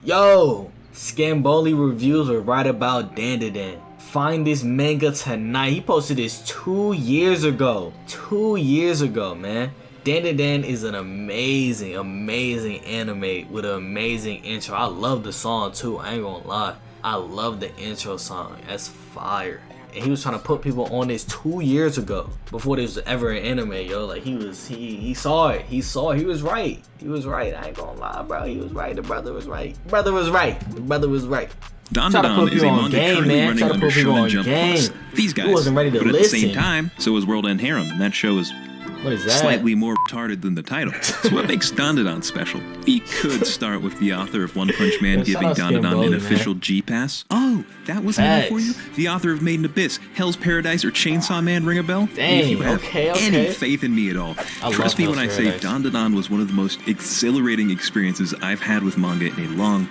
Yo, Scamboli reviews were right about Dandadan. Find this manga tonight. He posted this 2 years ago. 2 years ago, man. Dandadan is an amazing anime with an amazing intro. I love the song too, I ain't gonna lie. I love the intro song. That's fire. And he was trying to put people on this 2 years ago, before there was ever an anime, yo. Like he saw it. He was right. He was right. I ain't gonna lie, bro. He was right. The brother was right. The brother was right. Dandadan is a manga currently running under Shonen Jump Plus. These guys, wasn't ready to but at listen. the same time, so is World End Harem, and that show is What is that? slightly more retarded than the title. So what makes Dandadan special? We could start with the author of One Punch Man giving Dandadan an official G-Pass. Oh, that was enough for you? The author of Made in Abyss, Hell's Paradise, or Chainsaw Man ring a bell? Dang, if you have any faith in me at all, trust me when I say Dandadan was one of the most exhilarating experiences I've had with manga in a long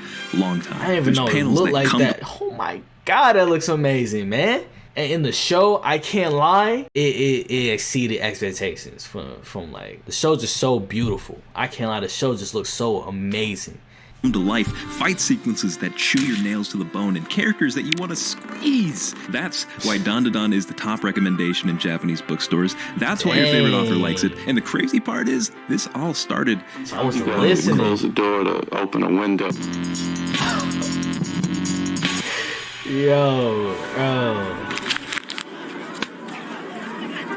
time. I didn't even know it looked like that. Oh my god, that looks amazing, man. And in the show, I can't lie, it exceeded expectations from like, the show just so beautiful. I can't lie, the show just looks so amazing. To life, fight sequences that chew your nails to the bone, and characters that you want to squeeze. That's why Dandadan is the top recommendation in Japanese bookstores. That's why your favorite author likes it. And the crazy part is, this all started. I was listening. Close the door to open a window. Yo, bro.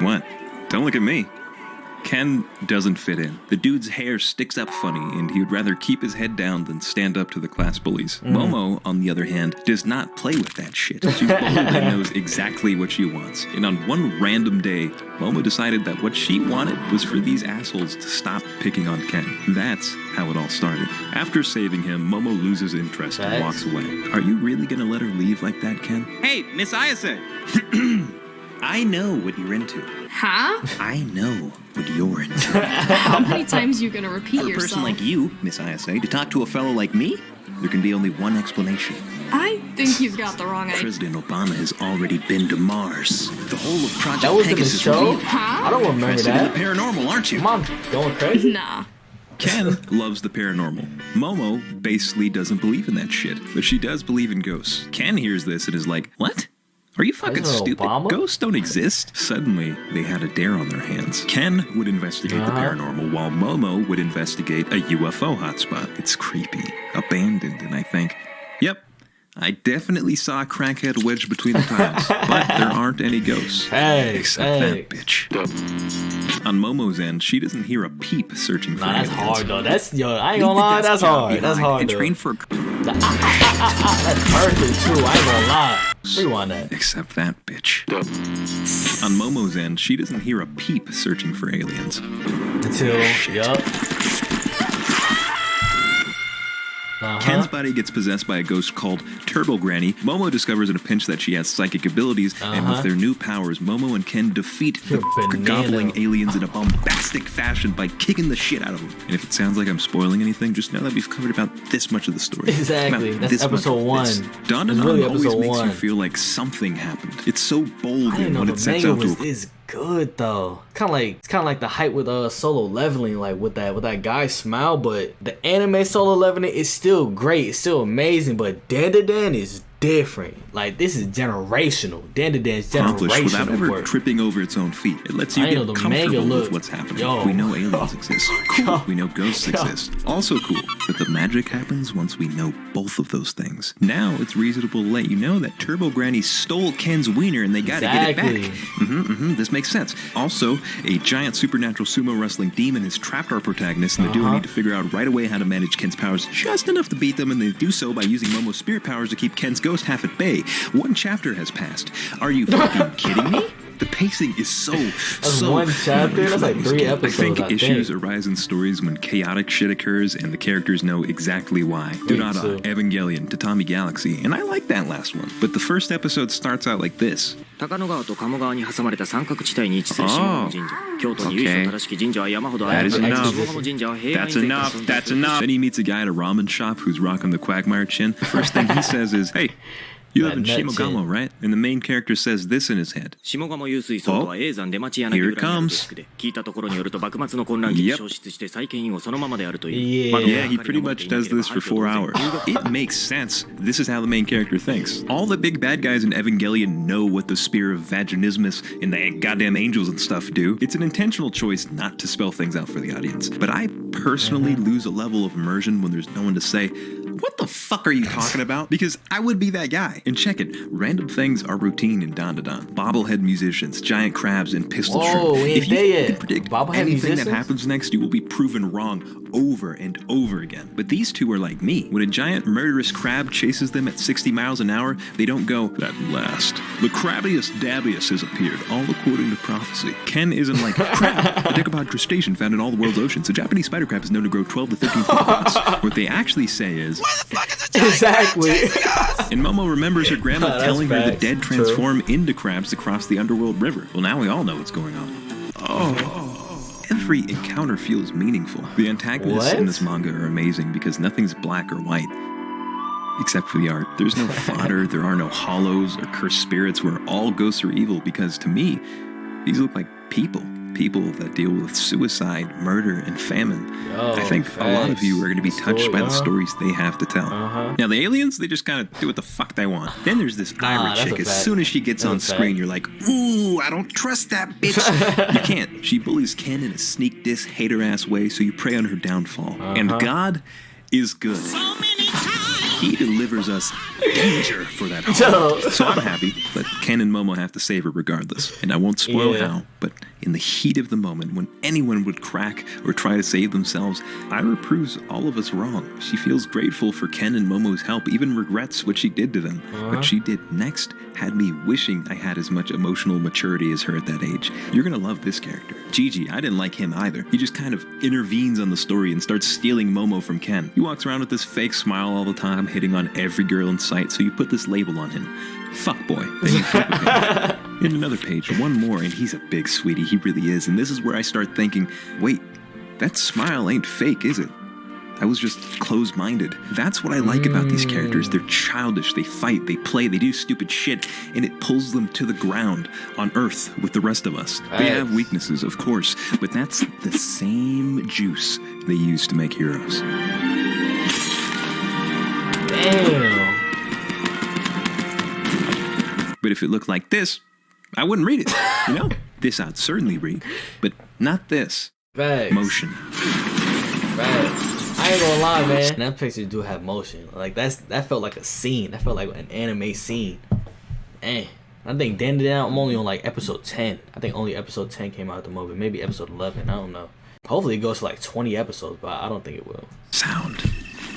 What? Don't look at me. Ken doesn't fit in. The dude's hair sticks up funny, and he would rather keep his head down than stand up to the class bullies. Momo, on the other hand, does not play with that shit. She's bold and knows exactly what she wants. And on one random day, Momo decided that what she wanted was for these assholes to stop picking on Ken. That's how it all started. After saving him, Momo loses interest and walks away. Are you really gonna let her leave like that, Ken? Hey, Miss Ayase! I know what you're into. Huh? I know what you're into. How many times you gonna repeat For a yourself? person like you, Miss Ayase, to talk to a fellow like me, there can be only one explanation. I think you've got the wrong idea. President Obama has already been to Mars. The whole of Project That was in the Pegasus show? revealed. Huh? I don't remember Interested that. in the paranormal, aren't you? Come on, going crazy? Nah. Ken loves the paranormal. Momo basically doesn't believe in that shit, but she does believe in ghosts. Ken hears this and is like, what? Are you fucking President stupid? Obama? Ghosts don't exist. Suddenly, they had a dare on their hands. Ken would investigate the paranormal, while Momo would investigate a UFO hotspot. It's creepy, abandoned, and I think, yep, I definitely saw a crackhead wedged between the tiles, but there aren't any ghosts. Except that bitch. On Momo's end, she doesn't hear a peep searching for Nah, that's aliens. hard though. That's, yo, I ain't gonna lie, that's hard. That's hard though. Train for That's perfect too, I ain't gonna lie. Rewind that. Except that bitch. On Momo's end, she doesn't hear a peep searching for aliens. Until, yup. Ken's body gets possessed by a ghost called Turbo Granny. Momo discovers in a pinch that she has psychic abilities, and with their new powers, Momo and Ken defeat the gobbling aliens in a bombastic fashion by kicking the shit out of them. And if it sounds like I'm spoiling anything, just know that we've covered about this much of the story. Exactly. About That's this episode much 1. Dandadan really always episode makes 1. you feel like something happened. It's so bold I didn't in know what the it sets manga out was to. this good though. It's kind of like the hype with Solo Leveling, like with that guy's smile. But the anime Solo Leveling is still great. It's still amazing. But Dandadan is different. Like, this is generational. Dandadan's generational without ever work. tripping over its own feet. It lets you I know get the manga comfortable look- with what's happening. Yo. We know aliens exist. Cool. We know ghosts exist. Also cool that the magic happens once we know both of those things. Now it's reasonable to let you know that Turbo Granny stole Ken's wiener and they gotta get it back. This makes sense. Also, a giant supernatural sumo wrestling demon has trapped our protagonist, and the duo need to figure out right away how to manage Ken's powers just enough to beat them, and they do so by using Momo's spirit powers to keep Ken's ghost half at bay. One chapter has passed. Are you fucking kidding me? The pacing is so one chapter? That's like 3 I episodes, think I issues think. arise in stories when chaotic shit occurs and the characters know exactly why. Durara, Evangelion, Tatami Galaxy, and I like that last one. But the first episode starts out like this. 高野川と鴨川に挟まれた三角地帯に位置する下鴨神社。京都に由緒正しき神社は山ほどあ That る is が、 enough. 下鴨神社は平安 That's enough. That's enough. Then he meets a guy at a ramen shop who's rocking the Quagmire chin. The first thing he says is, hey, You live That in nut Shimogamo, chin. right? And the main character says this in his head. 下鴨湧水槽とは永山出町柳 Here 裏 it にある comes. デスクで聞いたところによると幕末の混乱期に Yep. 消失して再建以後そのままであるという Yeah. 窓 Yeah, が he 明かり pretty を持って much いな does ければ this 廃 for 墟 4 同然 hours. It makes sense. This is how the main character thinks. All the big bad guys in Evangelion know what the spear of vaginismus and the goddamn angels and stuff do. It's an intentional choice not to spell things out for the audience. But I personally lose a level of immersion when there's no one to say, what the fuck are you talking about? Because I would be that guy. And check it, random things are routine in Dandadan. Bobblehead musicians, giant crabs, and pistol Whoa, shrimp. we If ain't you there think you yet. can predict Bobblehead anything musicians? that happens next, you will be proven wrong over and over again. But these two are like me. When a giant murderous crab chases them at 60 miles an hour, they don't go, at last. The crabbiest dabbiest has appeared, all according to prophecy. Ken isn't like, crab, a decapod crustacean found in all the world's oceans. A Japanese spider crab is known to grow 12 to 13 feet across. What they actually say is, Exactly. and Momo remembers her grandma That's telling her the facts. dead True. transform into crabs to cross the underworld river. Well, now we all know what's going on. Every encounter feels meaningful. The antagonists What? in this manga are amazing because nothing's black or white. Except for the art. There's no fodder, there are no hollows or cursed spirits where all ghosts are evil because to me, these look like people. People that deal with suicide, murder, and famine. Yo, I think a lot of facts. you are going to be touched by the stories they have to tell. Uh-huh. Now, the aliens, they just kind of do what the fuck they want. Then there's this Ira that's chick. a As fact. soon as she gets That's on a fact. screen, you're like, ooh, I don't trust that bitch. You can't. She bullies Ken in a sneak diss, hater-ass way, so you pray on her downfall. And God is good. He delivers us danger for that Yo. harm. So I'm happy, but Ken and Momo have to save her regardless. And I won't spoil Yeah. how, but in the heat of the moment, when anyone would crack or try to save themselves, Ira proves all of us wrong. She feels grateful for Ken and Momo's help, even regrets what she did to them. What she did next had me wishing I had as much emotional maturity as her at that age. You're gonna love this character. Gigi, I didn't like him either. He just kind of intervenes on the story and starts stealing Momo from Ken. He walks around with this fake smile all the time, hitting on every girl in sight, so you put this label on him. Fuckboy. Then you flip a page. In another page, one more, and he's a big sweetie, he really is. And this is where I start thinking, wait, that smile ain't fake, is it? I was just closed-minded. That's what I like about these characters. They're childish, they fight, they play, they do stupid shit, and it pulls them to the ground on Earth with the rest of us. They have weaknesses, of course, but that's the same juice they use to make heroes. Damn. But if it looked like this, I wouldn't read it, you know? This I'd certainly read, but not this. Facts. Motion. Facts. I ain't gonna lie, man. That picture do have motion. Like that felt like a scene. That felt like an anime scene. Man, I think Dan, I'm only on like episode 10. I think only episode 10 came out at the moment. Maybe episode 11. I don't know. Hopefully it goes to like 20 episodes, but I don't think it will. Sound.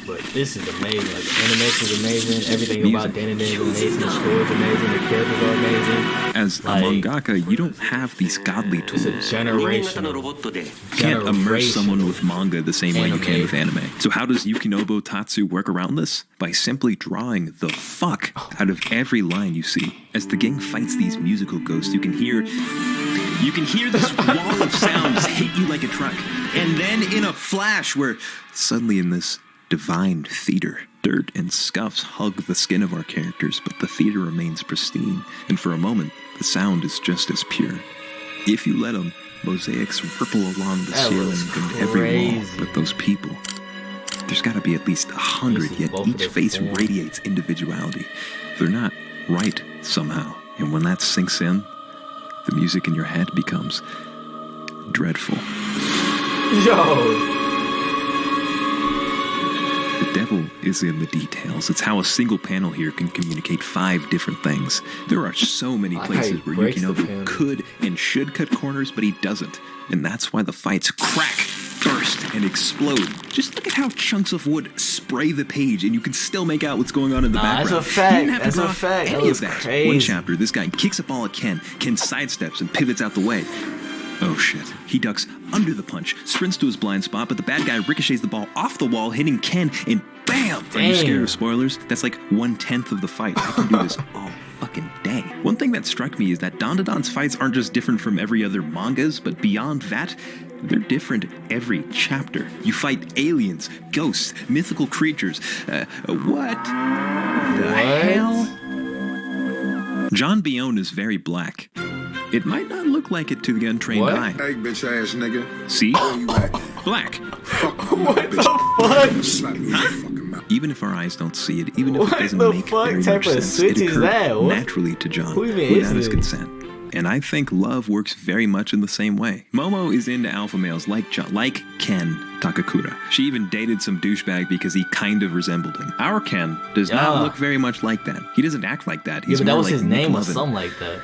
But this is amazing. Like the animation is amazing. Everything Music. about Dan is amazing. The story is amazing. The characters are amazing. As a Like, mangaka, you don't have these godly It's a tools. generational. You can't immerse someone with manga the same way you can with anime. So how does Yukinobu Tatsu work around this? By simply drawing the fuck out of every line you see. As the gang fights these musical ghosts, you can hear this wall of sounds hit you like a truck. And then in a flash where suddenly in this divine theater, dirt and scuffs hug the skin of our characters, but the theater remains pristine. And for a moment, the sound is just as pure. If you let them, mosaics ripple along the That ceiling was and every wall, crazy. but those people. There's gotta be at least 100, This is yet both of each their face form. radiates individuality. They're not right somehow. And when that sinks in, the music in your head becomes dreadful. Yo. The devil is in the details. It's how a single panel here can communicate 5 different things. There are so many Like how places he where breaks the Yukinobu panel. could and should cut corners, but he doesn't. And that's why the fights crack, burst, and explode. Just look at how chunks of wood spray the page, and you can still make out what's going on in the Nah, that's background. a fact. You didn't have to That's a draw fact. That Any was of that. crazy. One chapter, this guy kicks a ball at Ken. Ken sidesteps and pivots out the way. Oh shit. He ducks under the punch, sprints to his blind spot, but the bad guy ricochets the ball off the wall, hitting Ken, and bam! Are you scared of spoilers? That's like 1/10 of the fight. I can do this all fucking day. One thing that struck me is that Dandadan's fights aren't just different from every other mangas, but beyond that, they're different every chapter. You fight aliens, ghosts, mythical creatures. What the hell? John Bione is very black. It might not look like it to the untrained What? eye. Hey, bitch ass nigga. See? Where you at? Black. Fuck you, bitch. Slap me in your fucking mouth. Even if our eyes don't see it, even if What it doesn't the make fuck very type much of sense, switch it is occurred that? What? naturally to John Who even is without his this? consent. And I think love works very much in the same way. Momo is into alpha males like Ken Takakura. She even dated some douchebag because he kind of resembled him. Our Ken does Yeah. not look very much like that. He doesn't act like that. Yeah, He's but that more was like his Nick name or Lovin. something like that.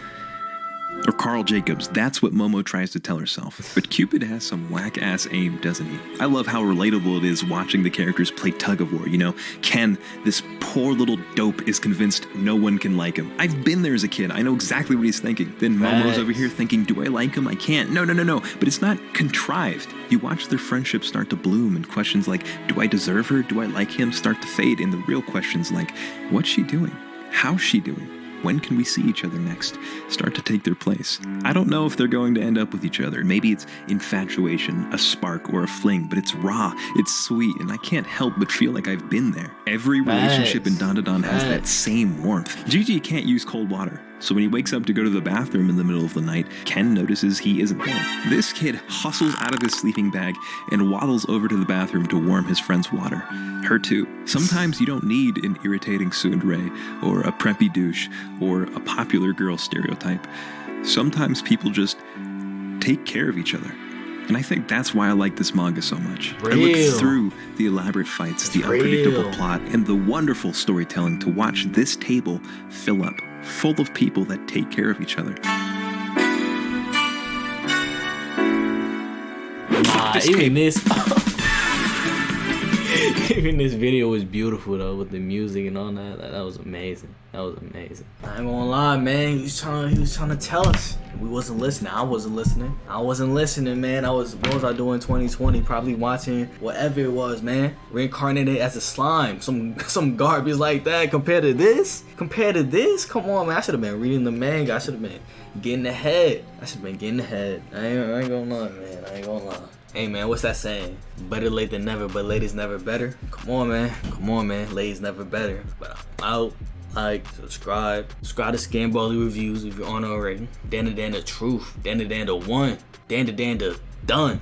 Or Carl Jacobs. That's what Momo tries to tell herself. But Cupid has some whack-ass aim, doesn't he? I love how relatable it is watching the characters play tug-of-war, you know? Ken, this poor little dope, is convinced no one can like him. I've been there as a kid. I know exactly what he's thinking. Then Momo's Facts. over here thinking, do I like him? I can't. No. But it's not contrived. You watch their friendship start to bloom, and questions like, do I deserve her? Do I like him? Start to fade. And the real questions like, what's she doing? How's she doing? When can we see each other next? Start to take their place. I don't know if they're going to end up with each other. Maybe it's infatuation, a spark, or a fling, but it's raw, it's sweet, and I can't help but feel like I've been there. Every relationship in Dandadan has that same warmth. Gigi can't use cold water, so when he wakes up to go to the bathroom in the middle of the night, Ken notices he isn't there. This kid hustles out of his sleeping bag and waddles over to the bathroom to warm his friend's water. Her too. Sometimes you don't need an irritating tsundere or a preppy douche or a popular girl stereotype. Sometimes people just take care of each other. And I think that's why I like this manga so much. I Real. look through the elaborate fights, the unpredictable real. plot, and the wonderful storytelling to watch this table fill up, full of people that take care of each other. Nah, even this even this video was beautiful though, with the music and all that. That was amazing. That was amazing. I ain't gonna lie, man. He was trying to tell us. We wasn't listening. I wasn't listening, man. What was I doing in 2020? Probably watching whatever it was, man. Reincarnated as a slime. Some garbage like that compared to this? Come on, man. I should have been reading the manga. I should have been getting ahead. I ain't gonna lie, man. I ain't gonna lie. Hey man, what's that saying? Better late than never, but late is never better. Come on, man. Late is never better. But I'm out. Like, subscribe to Scamboli Reviews if you aren't already. Dan the Truth. Dan the One. Dan the Done.